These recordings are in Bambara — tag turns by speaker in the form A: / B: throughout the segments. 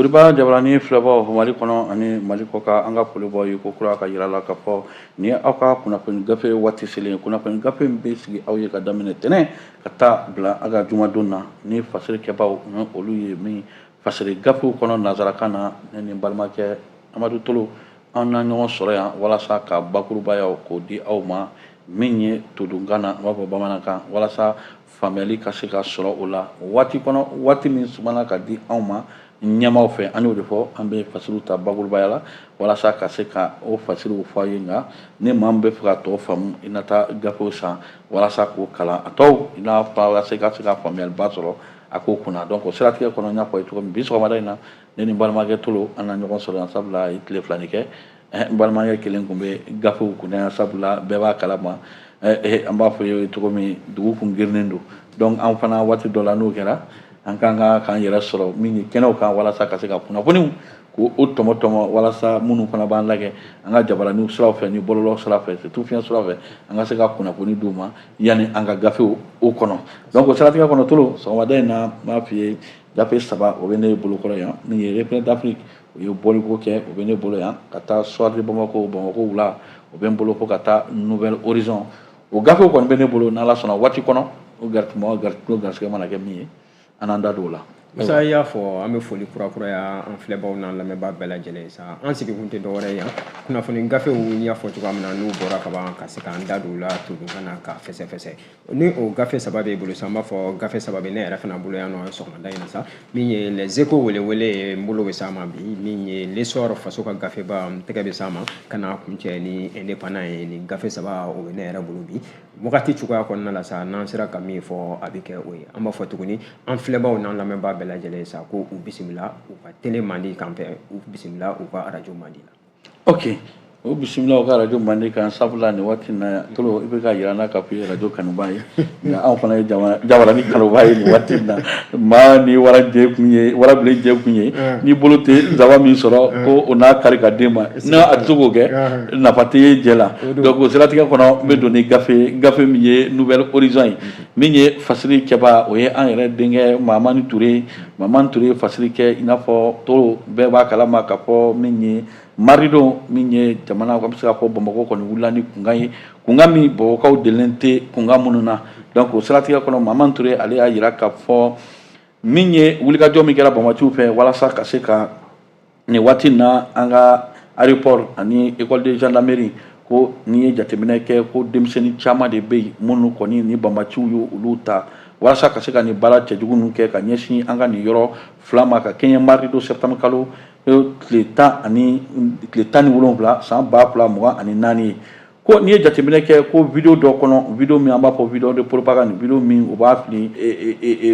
A: Foliba jabarani filɛbaw Mali kɔnɔ ani Mali kɔ kan an ka folibaw ye ko kura ka yira la ka fɔ ni ye aw ka kunnafoni gafe waati selen kunnafoni gafe min bɛ sigi aw ye ka daminɛ tɛnɛn ka taa bila a ka jumadon na ni fasirikɛbaw ni olu ye min fasiri gafew kɔnɔ nanzarakan na ne ni n balimakɛ Amadu Tolo an na ɲɔgɔn sɔrɔ yan walasa ka bakurubaya k'o di aw ma min ye todunkan na an b'a fɔ bamanankan walasa faamuyali ka se ka sɔrɔ o la waati kɔnɔ waati min sumana ka di anw ma ɲɛmaaw fɛ an y'o de fɔ an bɛ fasiriw ta bakurubaya la walasa ka se ka o fasiriw fɔ a ye nka ni maa min bɛ fɛ ka tɔ faamu i na taa gafew san walasa k'o kalan a tɔw i n'a fɔ walasa i ka se ka faamuyaliba sɔrɔ a k'o kunna donc o siratigɛ kɔnɔ n y'a fɔ a ye cogo min bi sɔgɔmada in na ne ni n balimakɛ Tolo an na ɲɔgɔn sɔrɔ yan sabula a ye tile filani kɛ n balimakɛ kelen tun bɛ gafew kunna yan sabula bɛɛ b'a kalama an b'a fɔ ye cogo min dugu kun girinnen don donc an fana waati dɔ la n'o kɛra an kan ka k'an yɛrɛ sɔrɔ min ye kɛnɛw kan walasa ka se ka kunnafoniw k'o tɔmɔ walasa minnu fana b'an lajɛ an ka jabaraniw siraw fɛ ni bɔlɔlɔ sira fɛ surtout fiɲɛ sira fɛ an ka se ka kunnafoni d'u ma yanni an ka gafew o kɔnɔ donc o siratigɛ kɔnɔ Tolo sɔgɔmada in na n b'a f'i ye gafe 3 o bɛ ne bolokɔrɔ yan min ye Repère d'Afrique o ye bɔliko kɛ o bɛ ne bolo yan ka taa Soir de Bamako wula o bɛ n bolo fo ka taa Nouvel Horizon o gafew kɔni bɛ ne bolo n'Ala sɔnna waati kɔnɔ o garisɛgɛ mana kɛ min ye an n'an da don o la.
B: Musa y'a fɔ an bɛ foli kura-kuraya an filɛbaw n'an lamɛnbaa bɛɛ lajɛlen sa an sigikun tɛ dɔwɛrɛ yan kunnafoni gafew n'i y'a fɔ cogoya min na n'u bɔra ka ban ka se k'an da don o la todunkan na ka fɛsɛfɛsɛ ni o gafe 3 b'e bolo sa an b'a fɔ gafe 3 bɛ ne yɛrɛ fana bolo yan nɔ sɔgɔmada in na sa min ye les échos welewele ye n bolo bɛ s'a ma bi min ye l'essor faso ka gafeba n tɛgɛ bɛ s'a ma ka n'a kuncɛ ni indépendant ye ni gafe 3 o bɛ ne yɛrɛ bolo bi wagati cogoya kɔnɔna la sa n'an sera ka min fɔ a bɛ kɛ o ye an b'a fɔ tuguni an filɛbaw n'an lamɛnbaa bɛɛ lajɛlen sa ko u bisimila u ka télé mandi kan fɛ u bisimila u ka radio mandi la.
A: Ok o bisimila u ka radio mandi kan sabula nin waati na Tolo i bɛ ka yira na ka fɔ i ye radio kanuba ye nka anw fana ye jabarani kanuba ye nin waati na maa ni warabilen jɛ kun ye n'i bolo tɛ nsaban min sɔrɔ ko o n'a kari ka d'e ma n'a a tɛ se k'o kɛ nafa tɛ ye jɛ la donc o siratigɛ kɔnɔ n bɛ don ni gafe min ye Nouvel Horizon ye min ye fasiri kɛba o ye an yɛrɛ denkɛ Mamani Ture fasiri kɛ i n'a fɔ Tolo bɛɛ b'a kalama ka fɔ min ye Maridon min ye jamana ko bɛ se ka fɔ Bamakɔ kɔni wulila ni kunkan ye kunkan min Bamakɔkaw delilen tɛ kunkan minnu na donc o siratigɛ kɔnɔ Mamani Ture ale y'a jira ka fɔ min ye wulikajɔ min kɛra Bamatiw fɛ walasa ka se ka nin waati na an ka aéroport ani école de gendarmerie ko n'i ye jateminɛ kɛ ko denmisɛnnin caman de bɛ yen minnu kɔni ni Bamatiw ye olu ta walasa ka se ka nin baara cɛjugu ninnu kɛ ka ɲɛsin an ka nin yɔrɔ fila ma ka kɛɲɛ Maridon septembre kalo tile 17 san 2024 ye ko n'i ye jateminɛ kɛ ko video dɔ kɔnɔ video min an b'a fɔ video de propagande video min o b'a fili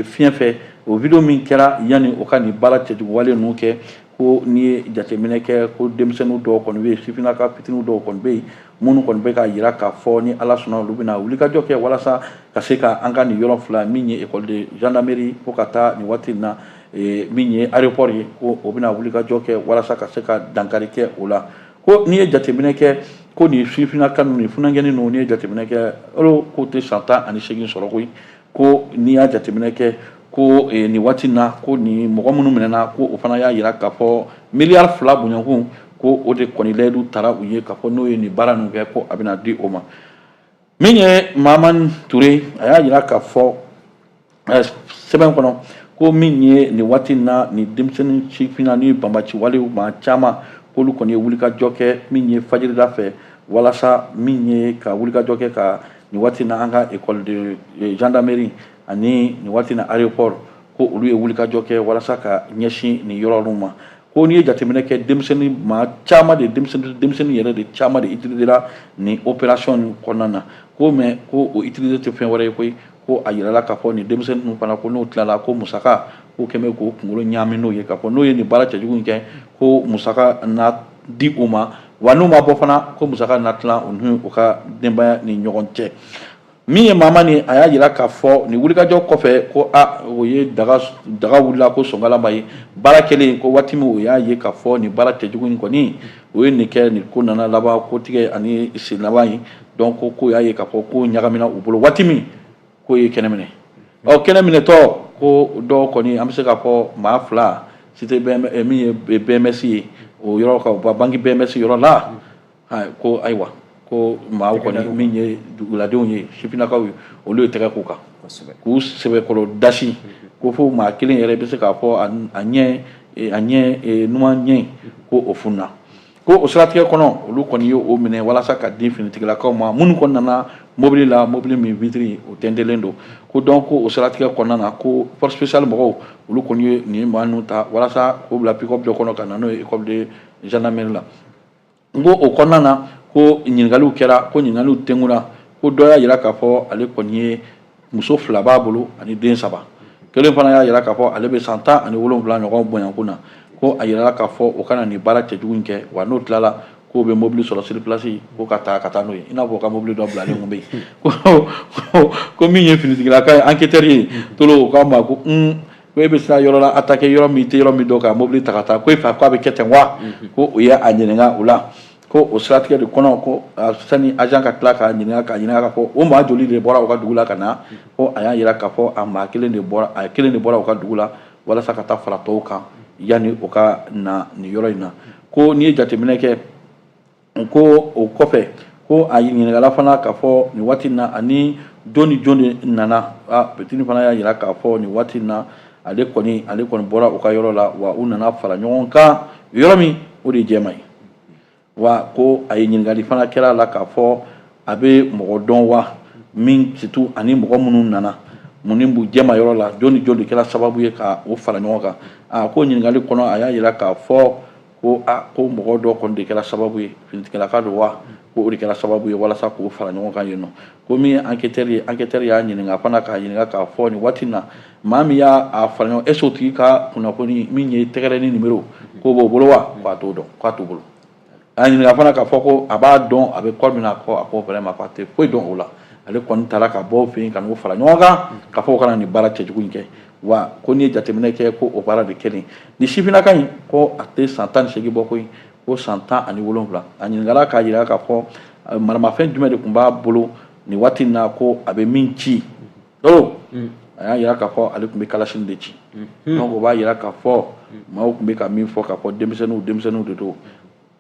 A: fiɲɛ fɛ o video min kɛra yanni o ka nin baara cɛjugu wale ninnu kɛ ko n'i ye jateminɛ kɛ ko denmisɛnninw dɔw kɔni bɛ yen sifinnaka fitininw dɔw kɔni bɛ yen minnu kɔni bɛ ka jira k'a fɔ ni Ala sɔnna olu bɛna wulikajɔ kɛ walasa ka se ka an ka nin yɔrɔ fila min ye école de gendarmerie fo ka taa nin waati in na min ye aéroport ye ko o bɛna wulikajɔ kɛ walasa ka se ka dankari kɛ o la ko n'i ye jateminɛ kɛ ko nin sifinnaka ninnu nin funankɛnin ninnu n'i ye jateminɛ kɛ olu ko tɛ san 18 sɔrɔ koyi ko n'i y'a jateminɛ kɛ ko nin waati na ko nin mɔgɔ minnu minɛna ko o fana y'a jira k'a fɔ miliyari 2 bɔɲɔgɔn ko o de kɔni layidu taara u ye k'a fɔ n'o ye nin baara ninnu kɛ ko a bɛna di o ma min ye Mamani Ture a y'a jira k'a fɔ sɛbɛn kɔnɔ ko min ye nin waati na nin denmisɛnnin sifinna ni banbaci walew maa caman k'olu kɔni ye wulikajɔ kɛ min ye fajirida fɛ walasa min ye ka wulikajɔ kɛ ka nin waati na an ka école de gendarmerie ani nin waati na aéroport ko olu ye wulikajɔ kɛ walasa ka ɲɛsin nin yɔrɔ ninnu ma ko n'i ye jateminɛ kɛ denmisɛnnin maa caman de denmisɛnnin yɛrɛ de caman de utilisera nin opération nin kɔnɔna na ko mais ko o utiliser tɛ fɛn wɛrɛ ye koyi ko a yirala k'a fɔ nin denmisɛnnin ninnu fana ko n'o tilala ko musaka ko kɛmɛ k'o kunkolo ɲaami n'o ye k'a fɔ n'o ye nin baara cɛjugu in kɛ ko musaka na di o ma wa n'u ma bɔ fana ko musaka na tila u ni u ka denbaya ni ɲɔgɔn cɛ min ye Mamani a y'a jira k'a fɔ nin wulikajɔ kɔfɛ ko o ye daga wulila ko sɔngalama ye baara kɛlen ko waati min o y'a ye k'a fɔ nin baara cɛjugu in kɔni o ye nin kɛ nin ko nana laban ko tigɛ ani sen laban ye donc ko y'a ye k'a fɔ ko ɲagamina u bolo waati min ko ye kɛnɛ minɛ kɛnɛ minɛtɔ ko dɔw kɔni an bɛ se k'a fɔ maa 2 cité min ye BMS ye o yɔrɔ ka banque BMS yɔrɔ la ko ayiwa ko maa kɔni min ye duguladenw ye sifinnakaw ye olu ye tɛgɛ k'u kan k'u sɛbɛkɔrɔ dasi ko fo maa kelen yɛrɛ bɛ se k'a fɔ a ɲɛ numan ɲɛ ko o funna ko o siratigɛ kɔnɔ olu kɔni ye o minɛ walasa ka di finitigilakaw ma minnu kɔni nana mobili la mobili min vitiri o tɛntɛlen don ko donc ko o siratigɛ kɔnɔna na ko force spéciale mɔgɔw olu kɔni ye nin maa ninnu ta walasa k'o bila pick-up dɔ kɔnɔ ka na n'o ye école de gendarmerie la n ko o kɔnɔna na ko ɲininkaliw kɛra ko ɲininkaliw tɛnkuna ko dɔ y'a jira k'a fɔ ale kɔni ye muso 2 b'a bolo ani den 3 kelen fana y'a jira k'a fɔ ale bɛ san 17 ɲɔgɔn bonyakun na ko a yirala k'a fɔ o kana nin baara cɛjugu in kɛ wa n'o tilala k'o bɛ mobili sɔrɔ sur place ko ka taa n'o ye i n'a fɔ ka mobili dɔ bilalen kun bɛ yen ko min ye finitigilaka ye enquêteur ye tolo o k'a ma ko ko e bɛ sira yɔrɔ la attaquer yɔrɔ min tɛ yɔrɔ min dɔn ka mobili ta ka taa ko e fɛ k'a bɛ kɛ ten wa ko o ye a ɲininka o la ko o siratigɛ de kɔnɔ ko sani agent ka tila k'a ɲininka k'a fɔ o maa joli de bɔra u ka dugu la ka na ko a y'a jira k'a fɔ a maa kelen de bɔra u ka dugu la walasa ka taa fara tɔw kan yani o ka na nin yɔrɔ in na ko n'i ye jateminɛ kɛ ko o kɔfɛ ko a ɲininkala fana k'a fɔ nin waati in na ani jɔn ni jɔn de nana petini fana y'a jira k'a fɔ nin waati in na ale kɔni bɔra u ka yɔrɔ la wa u nana fara ɲɔgɔn kan yɔrɔ min o de ye jɛma ye wa ko a ye ɲininkali fana kɛra a la k'a fɔ a bɛ mɔgɔ dɔn wa min surtout ani mɔgɔ minnu nana mun b'u jɛma yɔrɔ la jɔn ni jɔn de kɛra sababu ye ka o fara ɲɔgɔn kan ko ɲininkali kɔnɔ a y'a jira k'a fɔ ko ko mɔgɔ dɔ kɔni de kɛra sababu ye finitigilaka don wa ko o de kɛra sababu ye walasa k'o fara ɲɔgɔn kan yen nɔ ko min ye enquêteur y'a ɲininka fana k'a ɲininka k'a fɔ nin waati in na maa min y'a fara ɲɔgɔn est-ce que o tigi ka kunnafoni min ye tɛgɛrɛ ni numéro k'o b'o bolo wa k'a t'o dɔn k'a t'o bolo a ɲininka fana k'a fɔ ko a b'a dɔn a bɛ kɔri min na a ko vraiment k'a tɛ foyi dɔn o la ale kɔni taara ka bɔ fɛ yen ka n'o fara ɲɔgɔn kan k'a fɔ o kana nin baara cɛjugu in kɛ wa ko n'i ye jateminɛ kɛ ko o baara de kɛlen ni sifinnaka in ko a tɛ san 18 bɔ koyi ko san 17 a ɲininkala k'a jira k'a fɔ maramafɛn jumɛn de tun b'a bolo nin waati in na ko a bɛ min ci a y'a jira k'a fɔ ale tun bɛ kalasini de ci donc o b'a jira k'a fɔ maaw tun bɛ ka min fɔ k'a fɔ denmisɛnninw de don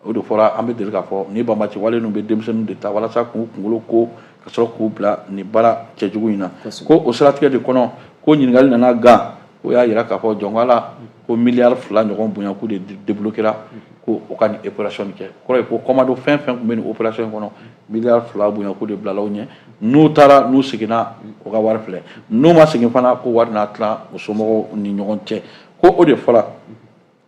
A: o de fɔra an bɛ deli k'a fɔ ni banbati wale ninnu bɛ denmisɛnninw de ta walasa k'u kunkolo ko ka sɔrɔ k'u bila nin baara cɛjugu in na ko o siratigɛ de kɔnɔ ko ɲininkali nana gan o y'a jira k'a fɔ jɔnkala ko miliyari 2 ɲɔgɔn bonya k'u de débloquera ko o ka nin opération kɛ kɔrɔ ye ko commando fɛn fɛn tun bɛ nin opération in kɔnɔ miliyari 2 bonya k'u de bilala u ɲɛ n'u taara n'u seginna o ka wari filɛ n'u ma segin fana ko wari n'a tilan o somɔgɔw ni ɲɔgɔn cɛ ko o de fɔra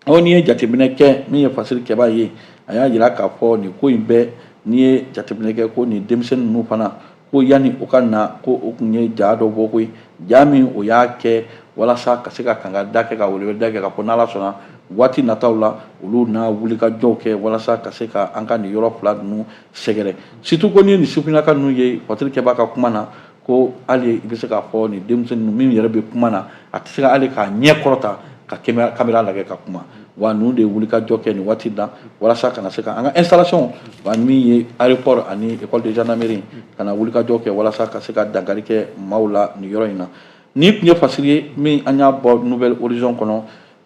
A: n'i ye jateminɛ kɛ min ye fasiri kɛbaa ye a y'a jira k'a fɔ nin ko in bɛɛ n'i ye jateminɛ kɛ ko nin denmisɛnnin ninnu fana ko yanni o ka na ko o tun ye jaa dɔ bɔ koyi jaa min o y'a kɛ walasa ka se ka kangada kɛ ka weleweleda kɛ ka fɔ n'Ala sɔnna waati nataw la olu n'a wulikajɔw kɛ walasa ka se ka an ka nin yɔrɔ 2 ninnu sɛgɛrɛ surtout ko ni nin sifinnaka ninnu ye fasiri kɛbaa ka kuma na ko hali i bɛ se k'a fɔ nin denmisɛnnin ninnu min yɛrɛ bɛ kuma na a tɛ se ka hali k'a ɲɛ kɔrɔta ka caméra lagɛ ka kuma wa ninnu de ye wulikajɔ kɛ nin waati la walasa kana se ka an ka installation wa min ye aéroport ani école de gendarmerie ka na wulikajɔ kɛ walasa ka se ka dankari kɛ maaw la nin yɔrɔ in na ni tun ye fasiri ye min an y'a bɔ nouvelle horizon kɔnɔ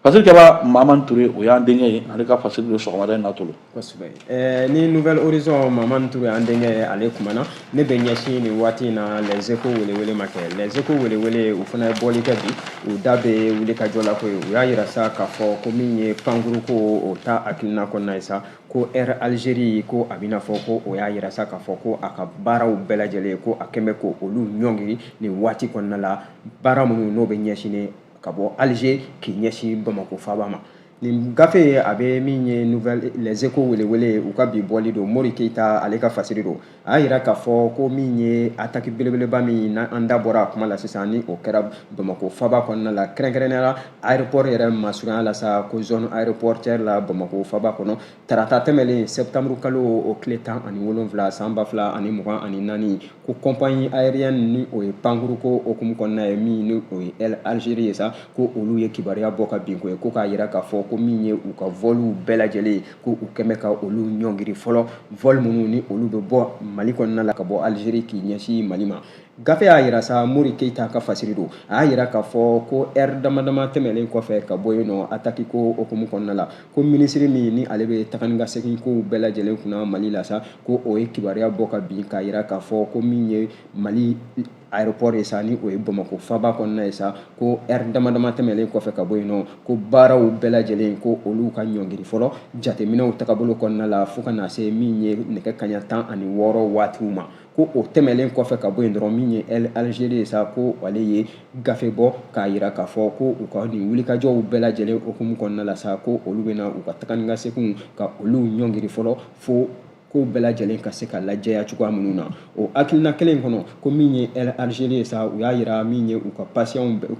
A: fasiri kɛbaa Mamani Ture o y'an denkɛ ye ale ka fasiri de sɔgɔmada in na tolo
B: kosɛbɛ ni nouvelle horizon Mamani Ture an denkɛ ye ale kumana ne bɛ ɲɛsin nin waati in na les échos welewele ma kɛ les échos welewele u fana ye bɔli kɛ bi u da bɛ wulikajɔ la ko ye u y'a jira sa k'a fɔ ko min ye pankuru ko o ta hakilina kɔnɔna ye sa ko Air Algérie ko a bɛna fɔ ko o y'a jira sa k'a fɔ ko a ka baaraw bɛɛ lajɛlen ko a kɛn bɛ ko olu ɲɔngiri nin waati kɔnɔna la baara minnu n'o bɛ ɲɛsinnen ka bɔ Alger k'i ɲɛsin Bamako faaba ma nin gafe a bɛ min ye nouvelle les échos welewele u ka bi bɔli don Mori Keyita ale ka fasiri don a y'a jira k'a fɔ ko min ye attaque belebeleba min an da bɔra a kuma la sisan ni o kɛra Bamako faaba kɔnɔna la kɛrɛnkɛrɛnnenya la aéroport yɛrɛ masurunya la sa ko zone aéroportière la Bamako faaba kɔnɔ tarata tɛmɛlen septembre kalo o tile 17 san 2024 ko compagnie aérienne ni o ye pankuru ko okumu kɔnɔna ye min ni o ye Algérie ye sa ko olu ye kibaruya bɔ ka bin ko ye ko k'a jira k'a fɔ ko ko min ye u ka volu bɛɛ lajɛlen ko u kɛmɛ ka olu ɲɔngiri fɔlɔ vol minnu ni olu bɛ bɔ Mali kɔnɔna la ka bɔ Algérie k'i ɲɛsin Mali ma. Gafe y'a yira sa Mori Keita ka fasiri don a y'a yira k'a fɔ ko heure damadama tɛmɛlen kɔfɛ ka bɔ yen nɔ attaque ko okumu kɔnɔna la ko ministre min ni ale bɛ taga ni ka segin kow bɛɛ lajɛlen kunna Mali la sa ko o ye kibaruya bɔ ka bin k'a yira k'a fɔ ko min ye Mali aéroport ye sa ni o ye Bamako faba kɔnɔna ye sa ko heure damadama tɛmɛlen kɔfɛ ka bɔ yen nɔ ko baaraw bɛɛ lajɛlen ko olu ka ɲɔngiri fɔlɔ jateminɛw tagabolo kɔnɔna la fo ka na se min ye nɛgɛ kaɲa 16 waatiw ma ko o tɛmɛlen kɔfɛ ka bɔ yen dɔrɔn min ye Algérie ye sa ko ale ye gafe bɔ k'a yira k'a fɔ ko u ka nin wulikajɔw bɛɛ lajɛlen okumu kɔnɔna la sa ko olu bɛna u ka taga ni ka segin ka olu ɲɔngiri fɔlɔ fo ko bɛɛ lajɛlen ka se ka lajɛya cogoya minnu na o hakilina kelen kɔnɔ ko min ye Algérie sa u y'a yira min ye u ka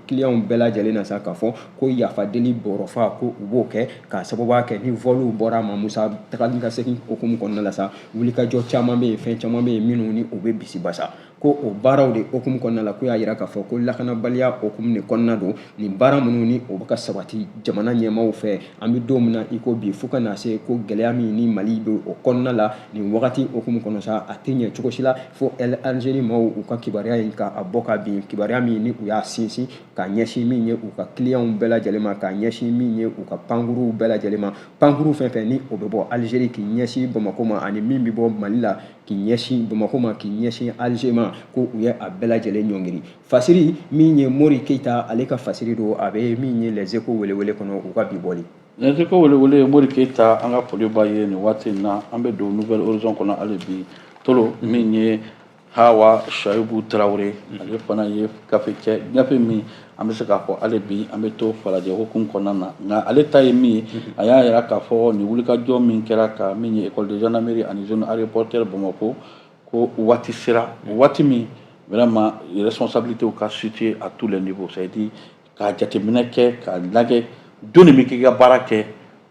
B: clients bɛɛ lajɛlen na sa k'a fɔ ko yafadeli bɔrɔfa ko u b'o kɛ k'a sababuya kɛ ni volu bɔra ma Musa tagali ka segin okumu kɔnɔna la sa wulikajɔ caman bɛ yen fɛn caman bɛ yen minnu ni o bɛ bisibasa ko o baaraw de okumu kɔnɔna la ko y'a yira k'a fɔ ko lakanabaliya okumu de kɔnɔna don nin baara minnu ni o bɛ ka sabati jamana ɲɛmaaw fɛ an bɛ don min na i ko bi fo ka na se ko gɛlɛya min ni Mali bɛ o kɔnɔna la nin wagati okumu kɔnɔ sa a tɛ ɲɛ cogo si la fo Algérie maaw u ka kibaruya in ka bɔ ka bin kibaruya min ni u y'a sinsin ka ɲɛsin min ye u ka clients bɛɛ lajɛlen ma ka ɲɛsin min ye u ka pankuruw bɛɛ lajɛlen ma pankuru fɛn fɛn ni o bɛ bɔ Algérie k'i ɲɛsin Bamako ma ani min bɛ bɔ Mali la k'i ɲɛsin Bamako ma k'i ɲɛsin Alger ma ko u ye a bɛɛ lajɛlen ɲɔngiri fasiri min ye Mori Keita ale ka fasiri don a bɛ min ye Les Échos welewele kɔnɔ u ka bi bɔli
A: Les Échos welewele Mori Keita an ka foli b'a ye nin waati in na an bɛ don Nouvelle Horizon kɔnɔ hali bi tolo min ye Hawa Shaibu Traoré ale fana ye gafe kɛ gafe min an bɛ se k'a fɔ hali bi an bɛ to falajɛ hukumu kɔnɔna na nka ale ta ye min ye a y'a yira k'a fɔ nin wulikajɔ min kɛra ka min ye école de gendarmerie ani zone aéroportuaire Bamako ko waati sera waati min vraiment responsabilités ka situer à tous les niveaux c'est à dire ka jateminɛ kɛ ka lajɛ don de bɛ k'i ka baara kɛ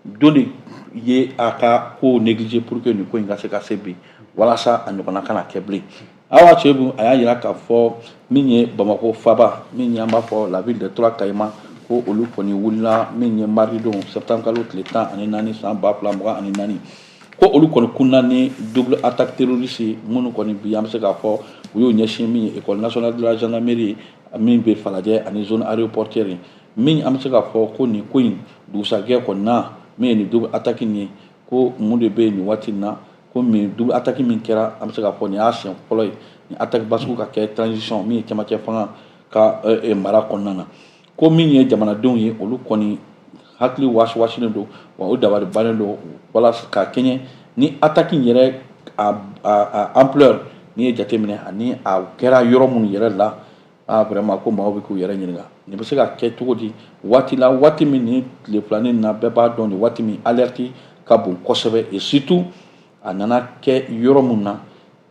A: don de ye a ka ko négliger pour que nin ko in ka se ka se bi walasa a ɲɔgɔnna kana kɛ bilen Awa Shaibu a y'a yira k'a fɔ min ye Bamako faba min ye an b'a fɔ la ville de Trois Caïmans ko olu kɔni wulila min ye mardi don septembre kalo tile 14 san 2024 ko olu kɔni kunna ni double attaque terroriste minnu kɔni bi an bɛ se k'a fɔ u y'o ɲɛsin min ye école nationale de la gendarmerie min bɛ falajɛ ani zone aéroportuaire min an bɛ se k'a fɔ ko nin ko in dugusajɛ kɔni na min ye nin double attaque in ye ko mun de bɛ nin waati in na ko min double attaque min kɛra an bɛ se k'a fɔ nin y'a siɲɛ fɔlɔ ye ni attaque basigiw ka kɛ transition min ye cɛmancɛ fanga ka mara kɔnɔna na ko min ye jamanadenw ye olu kɔni hakili wasiwasinen don wa o dabali bannen don walasa ka kɛɲɛ ni attaque in yɛrɛ a ampleur ni ye jateminɛ ani a kɛra yɔrɔ minnu yɛrɛ la vraiment ko maaw bɛ k'u yɛrɛ ɲininka nin bɛ se ka kɛ cogo di waati la waati min ni tile filanin na bɛɛ b'a dɔn nin waati min alerte ka bon kosɛbɛ et surtout a nana kɛ yɔrɔ min na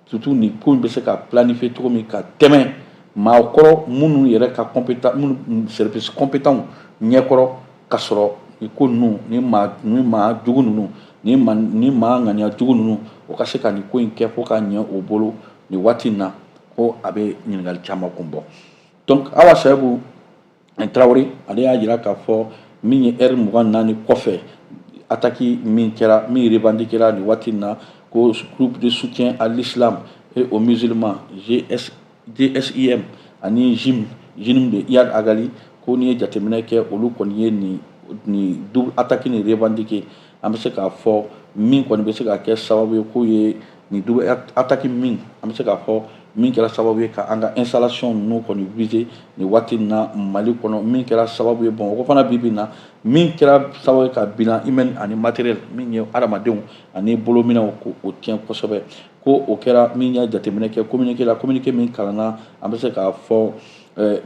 A: surtout nin ko in bɛ se ka planifier cogo min ka tɛmɛ maakɔrɔ minnu yɛrɛ ka compétent minnu service compétent ɲɛkɔrɔ ka sɔrɔ nin ko ninnu ni maa jugu ninnu ni maa ŋaniya jugu ninnu o ka se ka nin ko in kɛ fo ka ɲɛ o bolo nin waati in na ko a bɛ ɲininkali caman kun bɔ donc Awa Shaibu Traoré ale y'a jira k'a fɔ min ye heure 24 kɔfɛ attaque min kɛra min revendiquera nin waati in na ko groupe de soutien à l'islam et aux musulmans GSIM ani JIM de Iyad Agali ko n'i ye jateminɛ kɛ olu kɔni ye nin double attaque ni revendiquer an bɛ se k'a fɔ min kɔni bɛ se ka kɛ sababu ye k'o ye nin double attaque min an bɛ se k'a fɔ min kɛra sababu ye ka an ka installation ninnu kɔni viser nin waati in na Mali kɔnɔ min kɛra sababu ye o fana bi na min kɛra sababu ye ka bilan humain ani matériel min ye adamadenw ani bolominɛw ko o tiɲɛ kosɛbɛ ko o kɛra min y'a jateminɛ kɛ communiqué min kalanna an bɛ se k'a fɔ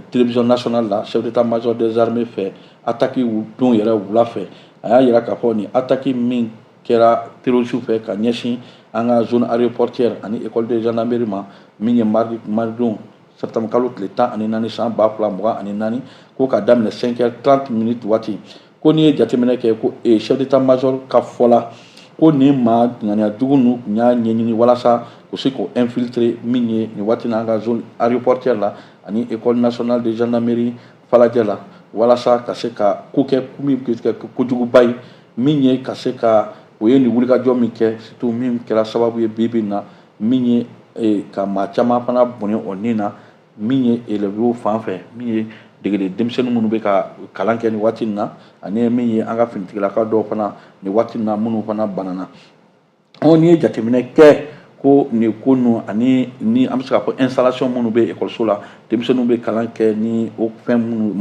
A: télévision nationale la chef d'état-major des armées fɛ attaque don yɛrɛ wula fɛ a y'a yira k'a fɔ nin attaque min kɛra terroriste fɛ ka ɲɛsin an ka zone aéroportuaire ani école de gendarmerie ma min ye mardi don septembre kalo tile 14 san 2024 ko ka daminɛ 5h30 waati ko n'i ye jateminɛ kɛ ko chef d'état-major ka fɔ la ko nin maa ŋaniya jugu ninnu tun y'a ɲɛɲini walasa u se k'o infiltrer min ye nin waati n'an ka zone aéroportuaire la ani école nationale de gendarmerie falajɛ la walasa ka se ka ko kɛ min kɛ kojuguba ye min ye ka se ka o ye nin wulikajɔ min kɛ surtout min kɛra sababu ye bi na min ye ka maa caman fana bɔnɛ o nin na min ye élèves fan fɛ min ye degede denmisɛnnin minnu bɛ ka kalan kɛ nin waati in na ani min ye an ka finitigilaka dɔw fana nin waati in na minnu fana banana n'i ye jateminɛ kɛ ko nin ko ninnu ani ni an bɛ se k'a fɔ installation minnu bɛ ekɔliso la denmisɛnninw bɛ kalan kɛ ni o fɛn minnu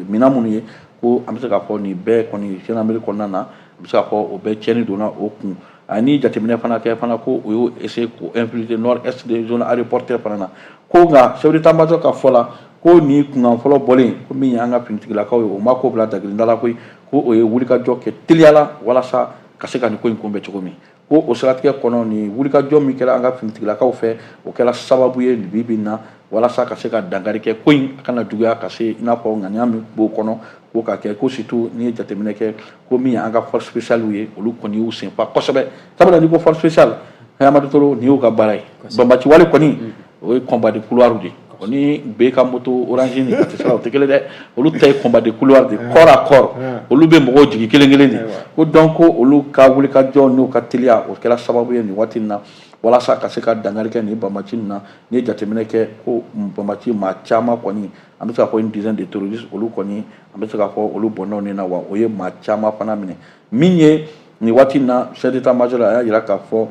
A: minɛn minnu ye ko an bɛ se k'a fɔ nin bɛɛ kɔni Sɛnɛ Amérique kɔnɔna na an bɛ se k'a fɔ o bɛɛ tiɲɛni donna o kun ani jateminɛ fana kɛ fana ko o y'o essayer k'o infiltrer nord est de zone aéroportuaire fana na ko nka chef d'état-major ka fɔ la ko nin kunkan fɔlɔ bɔlen ko min ye an ka finitigilakaw ye o ma ko bila dagirinda la koyi ko o ye wulikajɔ kɛ teliya la walasa ka se ka nin ko in kunbɛn cogo min ko o siratigɛ kɔnɔ nin wulikajɔ min kɛra an ka finitigilakaw fɛ o kɛra sababu ye nin bi na walasa ka se ka dankari kɛ ko in a kana juguya ka se i n'a fɔ ŋaniya min b'o kɔnɔ ko ka kɛ ko surtout n'i ye jateminɛ kɛ ko min ye an ka force spéciale ye olu kɔni y'u senfa kosɛbɛ sabula n'i ko force spéciale Amadu Toro nin y'u ka baara ye banbaci wale kɔni o ye combat de couloir de o ni bɛ ka moto orange ni ka sira o tɛ kelen dɛ olu ta ye combat de couloir de corps à corps olu bɛ mɔgɔw jigi kelen kelen de ko donc ko olu ka wulikajɔ n'u ka teliya o kɛra sababu ye nin waati in na walasa ka se ka dankari kɛ nin banbaci in na n'i ye jateminɛ kɛ ko banbaci maa caman kɔni an bɛ se k'a fɔ une dizaine de terroristes olu kɔni an bɛ se k'a fɔ olu bɔnnaw nin na wa o ye maa caman fana minɛ min ye nin waati in na chef d'état-major a y'a jira k'a fɔ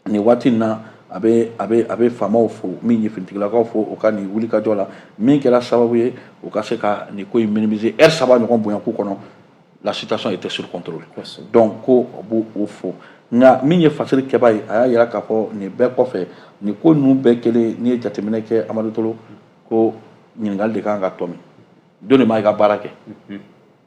A: nin waati in na a bɛ faamaw fo min ye finitigilakaw fo o ka nin wulikajɔ la min kɛra sababu ye o ka se ka nin ko in minimiser heure 3 ɲɔgɔn bonyaku kɔnɔ la situation était sur contrôle donc ko o b'o fo nka min ye fasiri kɛba ye a y'a jira k'a fɔ nin bɛɛ kɔfɛ nin ko ninnu bɛɛ kelen n'i ye jateminɛ kɛ Amadu Tolo ko ɲininkali de kan ka tɔmi don de ma i ka baara kɛ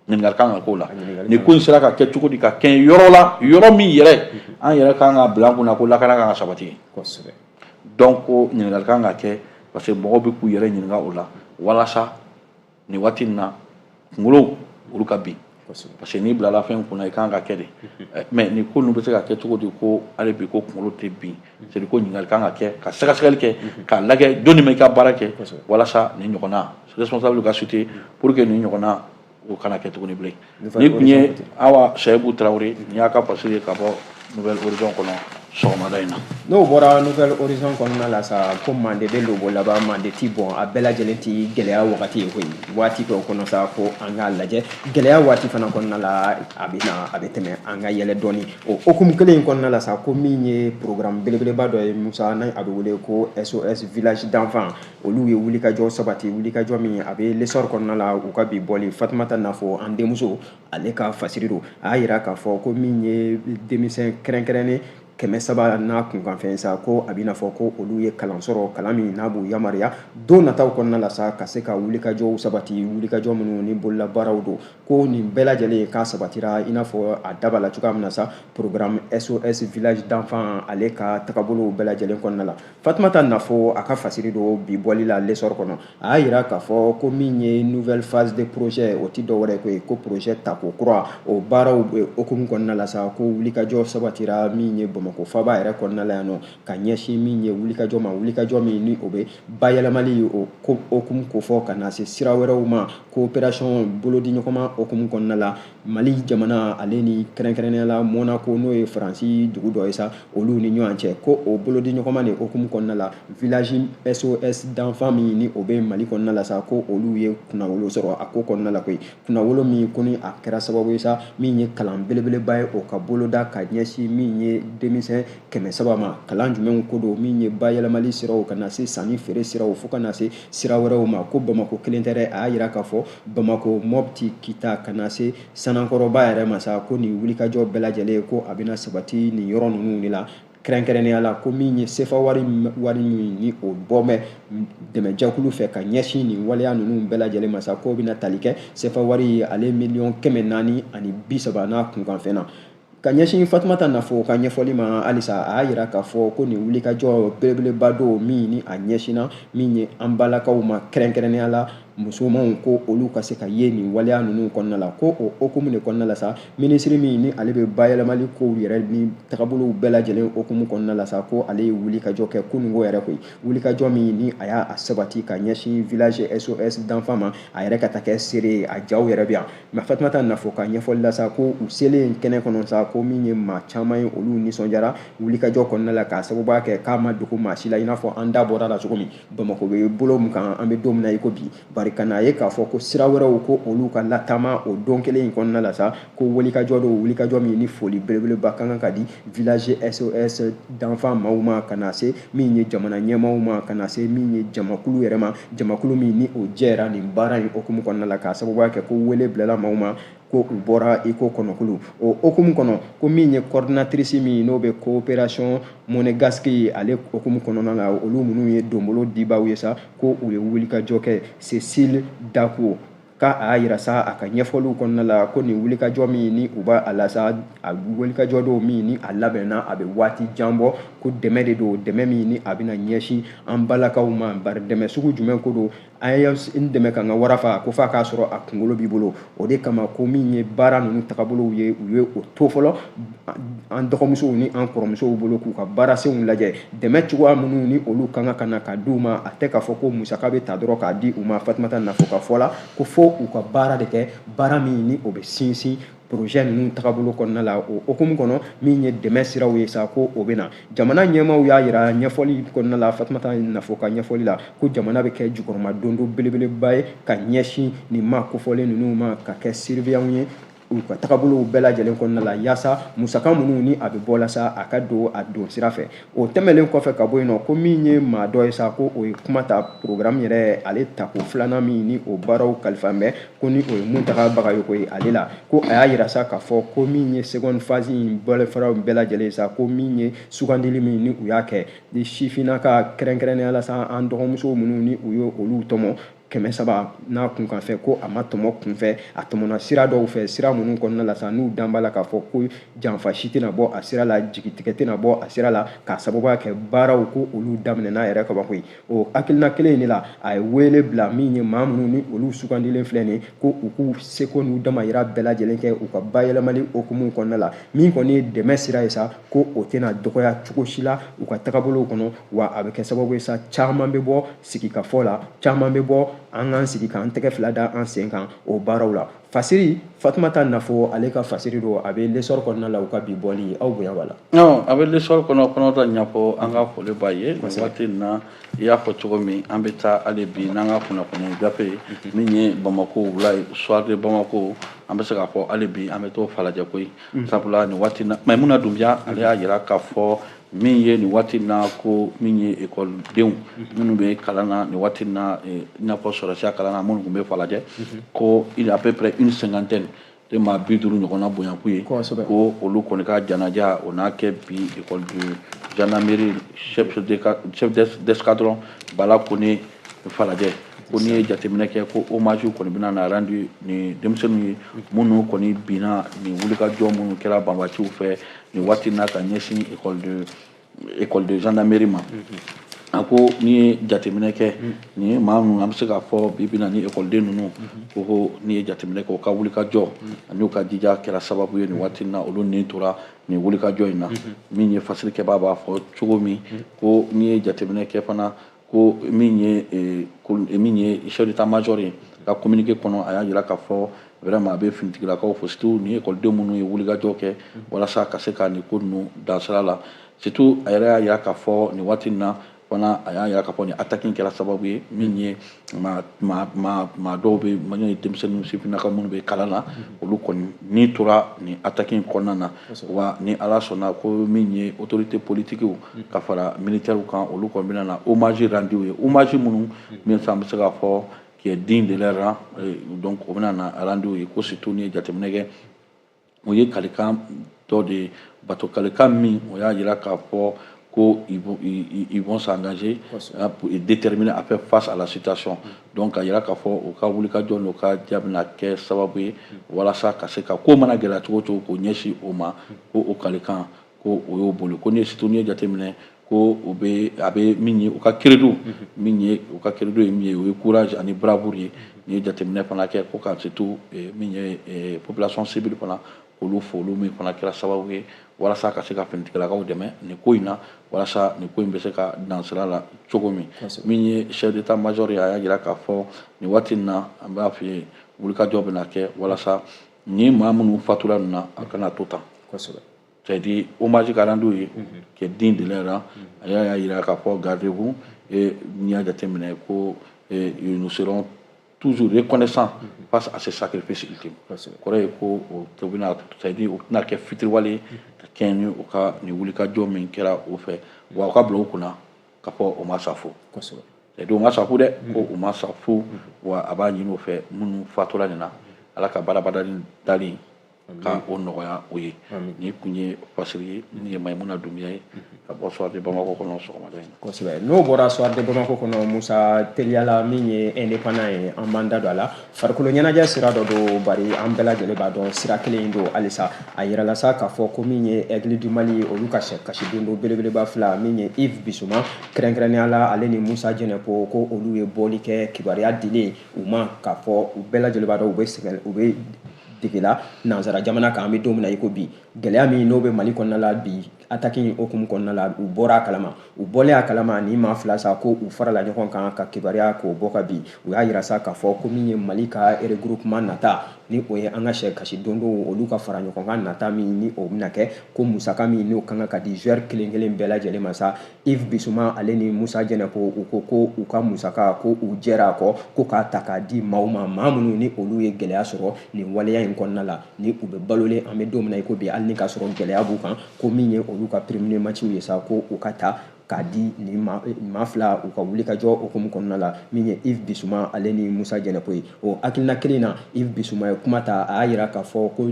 A: ɲininkali kan ka k'o la nin ko in sera ka kɛ cogo di ka kɛ yɔrɔ la yɔrɔ min yɛrɛ an yɛrɛ kan ka bila an kunna ko lakana kan ka sabati donc ko ɲininkali kan ka kɛ parce que mɔgɔw bɛ k'u yɛrɛ ɲininka o la walasa nin waati in na kunkolo olu ka bin parce que n'i bilala fɛn kunna i kan ka kɛ de mais nin ko ninnu bɛ se ka kɛ cogo di ko hali bi ko kunkolo tɛ bin c'est ko ɲininkali kan ka kɛ ka sɛgɛsɛgɛli kɛ k'a lajɛ don de ma i ka baara kɛ walasa nin ɲɔgɔnna responsable ka citer pour que nin ɲɔgɔnna o kana kɛ tuguni bilen ni tun ye Awa Sayibu Tarawele nin y'a ka passer ka bɔ Nouvelle Horizon kɔnɔ sɔgɔmada in na
B: n'o bɔra Nouvelle Horizon kɔnɔna la sa ko Mande bɛ lobo laban Mande ti bɔn a bɛɛ lajɛlen ti gɛlɛya wagati ye koyi waati dɔw kɔnɔ sa ko an k'a lajɛ gɛlɛya waati fana kɔnɔna la a bɛ tɛmɛ an ka yɛlɛ dɔɔni o hukumu kelen in kɔnɔna la sa ko min ye programme belebeleba dɔ ye Musa n'a a bɛ wele ko SOS village d'enfants olu ye wulikajɔ sabati wulikajɔ min a bɛ l'essor kɔnɔna la u ka bi bɔli Fatumata Nafo an denmuso ale ka fasiri don a y'a jira k'a fɔ ko min ye denmisɛn kɛrɛnkɛrɛnnen 300 n'a kunkanfɛn sa ko a bɛ n'a fɔ ko olu ye kalan sɔrɔ kalan min n'a b'u yamaruya don nataw kɔnɔna la sa ka se ka wulikajɔw sabati wulikajɔ minnu ni bololabaaraw don ko nin bɛɛ lajɛlen k'a sabatira i n'a fɔ a daba la cogoya min na sa programme SOS village d'enfants ale ka tagabolow bɛɛ lajɛlen kɔnɔna la Fatumata Nafo a ka fasiri don bi bɔli la l'essor kɔnɔ a y'a jira k'a fɔ ko min ye nouvelle phase de projet o ti dɔwɛrɛ ko ye ko projet tako kura o baaraw hukumu kɔnɔna la sa ko wulikajɔ sabatira min ye Bamakɔ faba yɛrɛ kɔnɔna la yan nɔ ka ɲɛsin min ye wulikajɔ ma wulikajɔ min ni o bɛ bayɛlɛmali o hukumu ko fɔ ka na se sira wɛrɛw ma coopération bolodiɲɔgɔnma hukumu kɔnɔna la Mali jamana ale ni kɛrɛnkɛrɛnnenya la Monaco n'o ye Faransi dugu dɔ ye sa olu ni ɲɔgɔn cɛ ko o bolodiɲɔgɔnma de hukumu kɔnɔna la village SOS d'enfants min ni o bɛ Mali kɔnɔna la sa ko olu ye kunnawolo sɔrɔ a ko kɔnɔna la koyi kunnawolo min ko ni a kɛra sababu ye sa min ye kalan belebeleba ye o ka boloda ka ɲɛsin min ye denmisɛn 300 ma kalan jumɛnw ko don min ye bayɛlɛmali siraw ka na se sanni feere siraw fo ka na se sira wɛrɛw ma ko Bamakɔ kelen tɛ dɛ a y'a jira k'a fɔ Bamakɔ Mopti Kita ka na se Sanakɔrɔba yɛrɛ ma sa ko nin wulikajɔ bɛɛ lajɛlen ko a bɛna sabati nin yɔrɔ ninnu de la kɛrɛnkɛrɛnnenya la ko min ye sefa wari min ni o bɔmɛ dɛmɛjɛkulu fɛ ka ɲɛsin nin waleya ninnu bɛɛ lajɛlen ma sa ko bɛna tali kɛ sefa wari ale $430 n'a kunkanfɛn na ka ɲɛsin Fatumata Nafo ka ɲɛfɔli ma halisa a y'a jira k'a fɔ ko nin wulikajɔ belebeleba don min ni a ɲɛsinna min ye an balakaw ma kɛrɛnkɛrɛnnenya la musomanw ko olu ka se ka ye nin waleya ninnu kɔnɔna la ko o okumu de kɔnɔna la sa ministre min ni ale bɛ bayɛlɛmali kow yɛrɛ ni tagabolow bɛɛ lajɛlen okumu kɔnɔna la sa ko ale ye wuli ka jɔ kɛ kunungo yɛrɛ koyi wuli ka jɔ min ni a y'a sabati ka ɲɛsin village SOS d'enfants ma a yɛrɛ ka ta kɛ seere a jaw yɛrɛ bɛ yan mais Fatumata Nafo ka ɲɛfɔli la sa ko u selen kɛnɛ kɔnɔ sa ko min ye maa caman ye olu nisɔndiyara wuli ka jɔ kɔnɔna la k'a sababuya kɛ k'a ma dogo maa si la i n'a fɔ an da bɔra la cogo min Bamakɔ bɛ bolo min kan an bɛ don min na i ko bi bari ka na ye k'a fɔ ko sira wɛrɛw ko olu ka latama o don kelen in kɔnɔna la sa ko wulikajɔ do wulikajɔ min ni foli belebeleba ka kan ka di village SOS d'enfants maaw ma ka na se min ye jamana ɲɛmaaw ma ka na se min ye jamakulu yɛrɛ ma jamakulu min ni o jɛra nin baara in okumu kɔnɔna la k'a sababuya kɛ ko wele bilala maaw ma ko u bɔra iko kɔnɔkulu o okumu kɔnɔ ko min ye coordinatrice min n'o bɛ coopération monégasque ye ale okumu kɔnɔna la olu minnu ye donbolo dibaaw ye sa ko u ye wulikajɔ kɛ Cécile Dako k'a y'a yira sa a ka ɲɛfɔliw kɔnɔna la ko nin wulikajɔ min ni u b'a a la sa a wulikajɔ dɔw min ni a labɛnna a bɛ waati jan bɔ ko dɛmɛ de don dɛmɛ min ni a bɛna ɲɛsin an balakaw ma bari dɛmɛ sugu jumɛn ko don an ye n dɛmɛ ka n ka wara fa ko f'a k'a sɔrɔ a kunkolo b'i bolo o de kama ko min ye baara ninnu tagabolow ye u ye o to fɔlɔ an dɔgɔmusow ni an kɔrɔmusow bolo k'u ka baarasenw lajɛ dɛmɛ cogoya minnu ni olu kan ka na ka di u ma a tɛ k'a fɔ ko musaka bɛ ta dɔrɔn k'a di u ma Fatumata Nafo ka fɔ la ko fo u ka baara de kɛ baara min ni o bɛ sinsin projet ninnu tagabolo kɔnɔna la o okumu kɔnɔ min ye dɛmɛ siraw ye sa ko o bɛ na jamana ɲɛmaaw y'a yira ɲɛfɔli kɔnɔna la Fatumata Nafo ka ɲɛfɔli la ko jamana bɛ kɛ jukɔrɔma dondo belebeleba ye ka ɲɛsin nin ma kofɔlen ninnu ma ka kɛ surveillant ye u ka tagabolow bɛɛ lajɛlen kɔnɔna la yaasa musaka minnu ni a bɛ bɔ la sa a ka don a don sira fɛ o tɛmɛlen kɔfɛ ka bɔ yen nɔ ko min ye maa dɔ ye sa ko o ye kuma ta programme yɛrɛ ale tako filanan min ni o baaraw kalifan bɛ ko ni o ye mun tagabaga ye ko ye ale la ko a y'a yira sa k'a fɔ ko min ye seconde phase in bɔlɛfaraw bɛɛ lajɛlen sa ko min ye sugandili min ni u y'a kɛ ni sifinnaka kɛrɛnkɛrɛnnenya la sa an dɔgɔmusow minnu ni u ye olu tɔmɔ 300 n'a kun kan fɛ ko a ma tɔmɔ kunfɛ a tɔmɔna sira dɔw fɛ sira minnu kɔnɔna la sa n'u danba la k'a fɔ ko janfa si tɛna bɔ a sira la jigitigɛ tɛna bɔ a sira la k'a sababuya kɛ baaraw ko olu daminɛna yɛrɛ kabako ye o hakilina kelen in de la a ye wele bila min ye maa minnu ni olu sugandilen filɛ nin ko u k'u seko n'u damayira bɛɛ lajɛlen kɛ u ka bayɛlɛmali okumu kɔnɔna la min kɔni ye dɛmɛ sira ye sa ko o tɛna dɔgɔya cogo si la u ka tagabolow kɔnɔ wa a bɛ kɛ sababu ye sa caman bɛ bɔ sigikafɔ la caman bɛ bɔ an k'an sigi k'an tɛgɛ fila da an sen kan o baaraw la fasiri Fatumata Nafo ale ka fasiri don a bɛ lesɔr kɔnɔna la u ka bi bɔli aw bonya b'a la
A: non a bɛ lesɔr kɔnɔ kɔnɔta ɲɛfɔ an ka foli b'a ye waati in na i y'a fɔ cogo min an bɛ taa hali bi n'an ka kunnafoni gafe min ye Bamako wula ye soir de Bamako an bɛ se k'a fɔ hali bi an bɛ t'o falajɛ koyi sabula nin waati in na Mayimuna Dunbiya ale y'a jira k'a fɔ min ye nin waati na ko min ye ekɔlidenw minnu bɛ kalan na nin waati na i n'a fɔ sɔrɔsiya kalan na minnu tun bɛ falajɛ ko il y a à peu près une cinquantaine de maa 50 ɲɔgɔnna bonyaku ye ko olu kɔni ka janaja o n'a kɛ bi école de gendarmerie chef d'escadron Bala Kone falajɛ ko n'i ye jateminɛ kɛ ko hommage kɔni bɛna na rendu ni denmisɛnninw ye minnu kɔni binna nin wulikajɔ minnu kɛra banbaciw fɛ nin waati n'a ka ɲɛsin école de gendarmerie ma a ko n'i ye jateminɛ kɛ nin maa ninnu an bɛ se k'a fɔ bi na ni ekɔliden ninnu ko n'i ye jateminɛ kɛ o ka wulikajɔ ani u ka jija kɛra sababu ye nin waati na olu nin tora nin wulikajɔ in na min ye fasilikɛbaa b'a fɔ cogo min ko n'i ye jateminɛ kɛ fana ko min ye chef d'état-major ye ka communiqué kɔnɔ a y'a jira k'a fɔ vraiment a bɛ finitigilakaw fo surtout ni ekɔliden minnu ye wulikajɔ kɛ walasa ka se ka nin ko ninnu dan sira la surtout a yɛrɛ y'a jira k'a fɔ nin waati na fana a y'a jira k'a fɔ nin attaque kɛra sababu ye min ye maa dɔw bɛ man ye denmisɛnninw sifinnaka minnu bɛ kalan na olu kɔni ni tora nin attaque kɔnɔna na wa ni ala sɔnna ko min ye autorité politique ka fara militaires kan olu kɔni bɛna na hommage rendu ye hommage minnu min an bɛ se k'a fɔ qui est digne de leur rang donc o bɛna na rendu ye ko surtout ni ye jateminɛ kɛ o ye kalikan dɔ de bato kalikan min o y'a jira k'a fɔ ko ils vont s'engager pour déterminer à faire face à la situation donc a jira k'a fɔ o ka wulikajɔ n'o ka jaabi na kɛ sababu ye walasa ka se ka ko mana gɛlɛya cogo o cogo k'o ɲɛsin o ma ko o kalikan ko o y'o boli ko ni surtout ni ye jateminɛ ko ko u bɛ min ye u ka credo min ye u ka credo ye min ye o ye courage ani bravoure ye ni ye jateminɛ fana kɛ ko ka surtout min ye population civile fana olu fo olu min fana kɛra sababu ye walasa ka se ka finitigilakaw dɛmɛ nin ko in na walasa nin ko in bɛ se ka dan sira la cogo min min ye chef d'état major ye a y'a jira k'a fɔ nin waati in na an b'a f'i ye wulikajɔ bɛna kɛ walasa ni maa minnu fatura nin na a kana to tan c'est-à-dire hommage ka rendu ye qui est digne de leur rang a y'a jira k'a fɔ gardez-vous et n'i y'a jateminɛ ko nous serons toujours reconnaissants face à ces sacrifices ultimes kɔrɔ ye ko o tɛbɛna c'est-à-dire o tɛna kɛ fitiriwale ye ka kɛɲɛ ni u ka nin wulikajɔ min kɛra o fɛ wa u ka bila u kunna k'a fɔ o ma sa fo c'est-à-dire o ma sa fo dɛ ko o ma sa fo wa a b'a ɲini o fɛ minnu fatura nin na ala ka baarabada dali ka o nɔgɔya o ye ni kun ye fasiri ye ni ye Maimuna Dunbiya ye ka bɔ Soir de Bamako kɔnɔ sɔgɔmada in na
B: kosɛbɛ n'o bɔra Soir de Bamako kɔnɔ Musa teliyala min ye indépendant ye an b'an da don a la farikolo ɲɛnajɛ sira dɔ don bari an bɛɛ lajɛlen b'a dɔn sira kelen in don halisa a yirala sa k'a fɔ ko min ye Aigle du Mali ye olu ka kasidon don belebeleba fila min ye Yves Bissouma kɛrɛnkɛrɛnnenya la ale ni Musa Jɛnɛpo ko olu ye bɔli kɛ kibaruya dilen u ma k'a fɔ u bɛɛ lajɛlen b'a dɔn u bɛ sɛgɛn u bɛ degela nanzara jamana kan an bɛ don min na i ko bi gɛlɛya min n'o bɛ Mali kɔnɔna la bi attaque in hukumu kɔnɔna la u bɔra a kalama u bɔlen a kalama ni maa fila sa ko u farala ɲɔgɔn kan ka kibaruya k'o bɔ ka bi u y'a yira sa k'a fɔ ko min ye Mali ka regroupement nata ni o ye an ka kasidon don olu ka fara ɲɔgɔn kan nata min ni o bɛna kɛ ko musaka min n'o kan ka di joueur kelen kelen bɛɛ lajɛlen ma sa Yves Bissouma ale ni Musa Jɛnɛpo u ko ko u ka musaka ko u jɛra a kɔ ko k'a ta k'a di maaw ma maa minnu ni olu ye gɛlɛya sɔrɔ nin waleya in kɔnɔna la ni u bɛ balolen an bɛ don min na i ko bi hali ni ka sɔrɔ gɛlɛya b'u kan ko min ye olu ka premier match ye sa ko u ka ta k'a di nin maa fila u ka wulikajɔ hukumu kɔnɔna la min ye Yves Bissouma ale ni Musa Jɛnɛpo ye o hakilina kelen na Yves Bissouma ye kuma ta a y'a yira k'a fɔ ko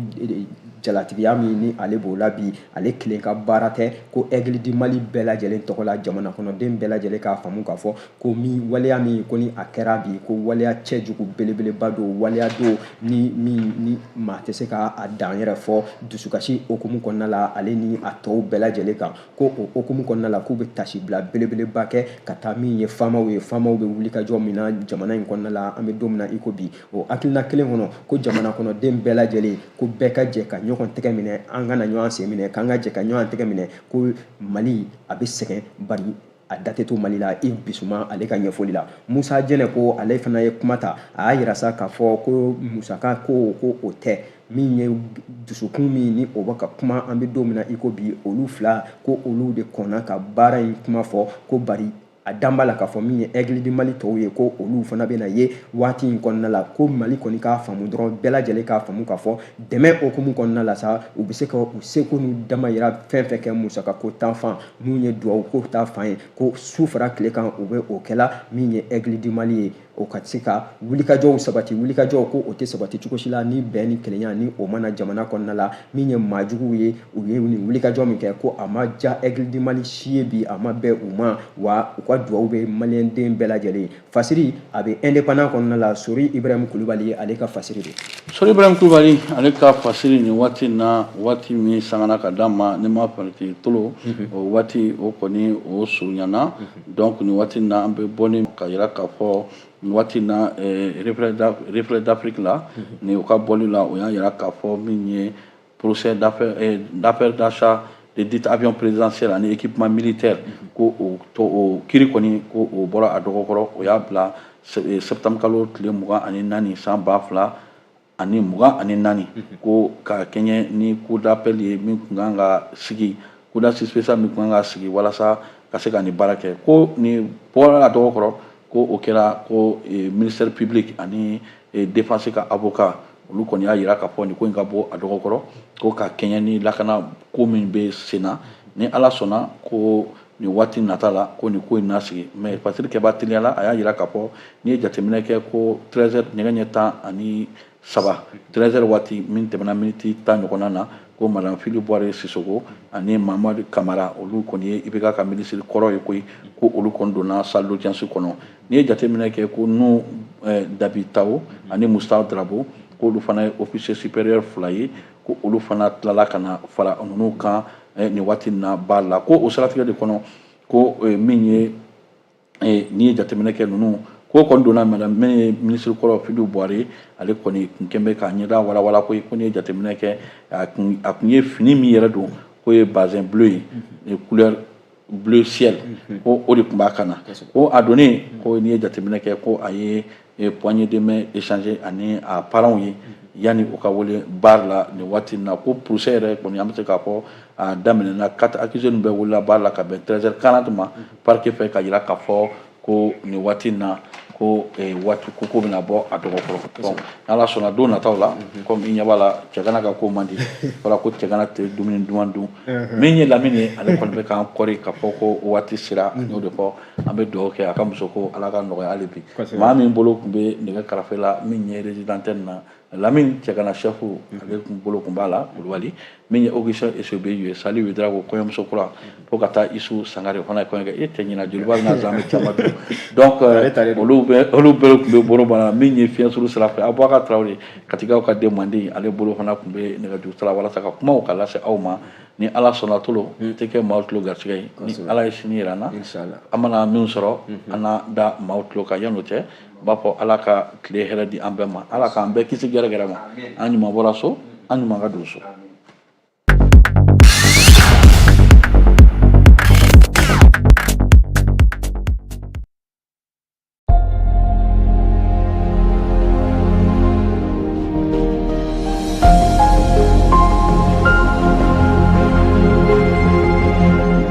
B: jalatigiya min ni ale b'o la bi ale kelen ka baara tɛ ko Aigle du Mali bɛɛ lajɛlen tɔgɔ la jamana kɔnɔden bɛɛ lajɛlen k'a faamu k'a fɔ ko min waleya min ko ni a kɛra bi ko waleya cɛjugu belebeleba don waleya don ni maa tɛ se k'a dan yɛrɛ fɔ dusukasi hukumu kɔnɔna la ale ni a tɔw bɛɛ lajɛlen kan ko o hukumu kɔnɔna la k'u bɛ tasi bila belebeleba kɛ ka taa min ye faamaw bɛ wulikajɔ min na jamana in kɔnɔna la an bɛ don min na i ko bi o hakilina kelen kɔnɔ ko jamana kɔnɔden bɛɛ lajɛlen ko bɛɛ ka jɛ ka ɲɔgɔn tɛgɛ minɛ an kana ɲɔgɔn sen minɛ k'an ka jɛ ka ɲɔgɔn tɛgɛ minɛ ko Mali a bɛ sɛgɛn bari a da tɛ to Mali la Yves Bissouma ale ka ɲɛfɔli la Musa Jɛnɛpo ale fana ye kuma ta a y'a yira sa k'a fɔ ko musaka ko o tɛ min ye dusukun min ni o bɛ ka kuma an bɛ don min na i ko bi olu fila ko olu de kɔnna ka baara in kuma fɔ ko bari a dan b'a la k'a fɔ min ye Aigle du Mali tɔw ye ko olu fana bɛna ye waati in kɔnɔna la ko Mali kɔni k'a faamu dɔrɔn bɛɛ lajɛlen k'a faamu k'a fɔ dɛmɛ hukumu kɔnɔna la sa u bɛ se ka u seko n'u damayira fɛn fɛn kɛ musaka ko ta fan mun ye duwawu ko ta fan ye ko su fara tile kan u bɛ o kɛla min ye Aigle du Mali ye o ka se ka wulikajɔw sabati wulikajɔw ko o tɛ sabati cogo si la ni bɛn ni kelenya ni o mana jamana kɔnɔna la min ye maajuguw ye u ye nin wulikajɔ min kɛ ko a ma ja Aigle du Mali si ye bi a ma bɛn u ma wa u ka duwawu bɛ maliyɛnden bɛɛ lajɛlen fasiri a bɛ indépendant kɔnɔna la Sori Ibrahim Kulubali ale ka fasiri don
A: Sori Ibrahim Kulubali ale ka fasiri nin waati na waati min sangana ka d'a ma ne ma farati tolo o waati o kɔni o surunyana donc nin waati na an bɛ bɔ ni ka yira k'a fɔ waati na reflet d'Afrique la ni u ka bɔli la o y'a yira k'a fɔ min ye procès d'affaires d'achat de dit avion présidentiel ani équipement militaire ko o kiri kɔni ko o bɔra a dɔgɔkɔrɔ o y'a bila septembre kalo tile 24 san 2024 ko ka kɛɲɛ ni coup d'appel ye min kun kan ka sigi coup d'assise spécial min kun kan ka sigi walasa ka se ka nin baara kɛ ko ni bɔra a dɔgɔkɔrɔ ko o kɛra ko ministère public ani défense ka avocat olu kɔni y'a yira k'a fɔ nin ko in ka bɔ a dɔgɔkɔrɔ ko ka kɛɲɛ ni lakana ko min bɛ sen na ni ala sɔnna ko nin waati nata la ko nin ko in na sigi mais fasiri kɛba teliya la a y'a yira k'a fɔ n'i ye jateminɛ kɛ ko 13h nɛgɛ ɲɛ 13 13h waati min tɛmɛna miniti 10 ɲɔgɔnna na ko madame Philippe Boire Sissoko ani Mamadu Kamara olu kɔni ye IBK ka minisiri kɔrɔ ye koyi ko olu kɔni donna salle d'audience kɔnɔ n'i ye jateminɛ kɛ ko nu Dabi Tawo ani Mustafa Drabo ko olu fana ye officier supérieur fila ye ko olu fana tilala ka na fara ninnu kan nin waati na b'a la ko o siratigɛ de kɔnɔ ko min ye n'i ye jateminɛ kɛ ninnu ko kɔni donna madame min ye ministre kɔrɔ Fidu Buhari ale kɔni kun kɛn bɛ k'a ɲɛda walawala ko n'i ye jateminɛ kɛ a kun ye fini min yɛrɛ don k'o ye bazin bleu ye couleur bleu ciel ko o de tun b'a kan na ko a donnen ko n'i ye jateminɛ kɛ ko a ye poignée de main échanger ani a parents ye yani o ka wele bar la nin waati in na ko procès yɛrɛ kɔni an bɛ se k'a fɔ a daminɛna 4 accusés ninnu bɛɛ welela bar la ka bɛn 13h40 ma parquet fɛ ka jira k'a fɔ ko nin waati in na ko waati ko bɛna bɔ a dɔgɔkɔrɔ bon n'Ala sɔnna don nataw la comme i ɲɛ b'a la cɛgana ka ko man di wala ko cɛgana tɛ dumuni duman dun min ye Lamini ye ale kɔni bɛ k'an kɔri k'a fɔ ko waati sera n y'o de fɔ an bɛ dugawu kɛ a ka muso ko Ala ka nɔgɔya hali bi maa min bolo tun bɛ nɛgɛ karafe la min ye résident antenne na Lamini cɛgana chef ale bolo tun b'a la Kulubali min ye Augustin Esobe ye Sali Ouedraogo kɔɲɔmuso kura fo ka taa Isu Sangare fana ye kɔɲɔ kɛ e tɛ ɲina joliba bɛna zamɛ caman dun donc olu bɛɛ tun bɛ bolo bana min ye fiɲɛsuru sira fɛ Abubakar Traoré Katikaw ka den manden ale bolo fana tun bɛ nɛgɛjuru sira walasa ka kumaw ka lase aw ma ni Ala sɔnna tolo tɛ kɛ maaw tulo garisɛgɛ ye ni Ala ye sini yira an na an mana min sɔrɔ an na da maaw tulo kan yan'o cɛ n b'a fɔ Ala ka tile hɛrɛ di an bɛɛ ma Ala k'an bɛɛ kisi gɛrɛgɛrɛ ma an ɲuman bɔra so an ɲuman ka don so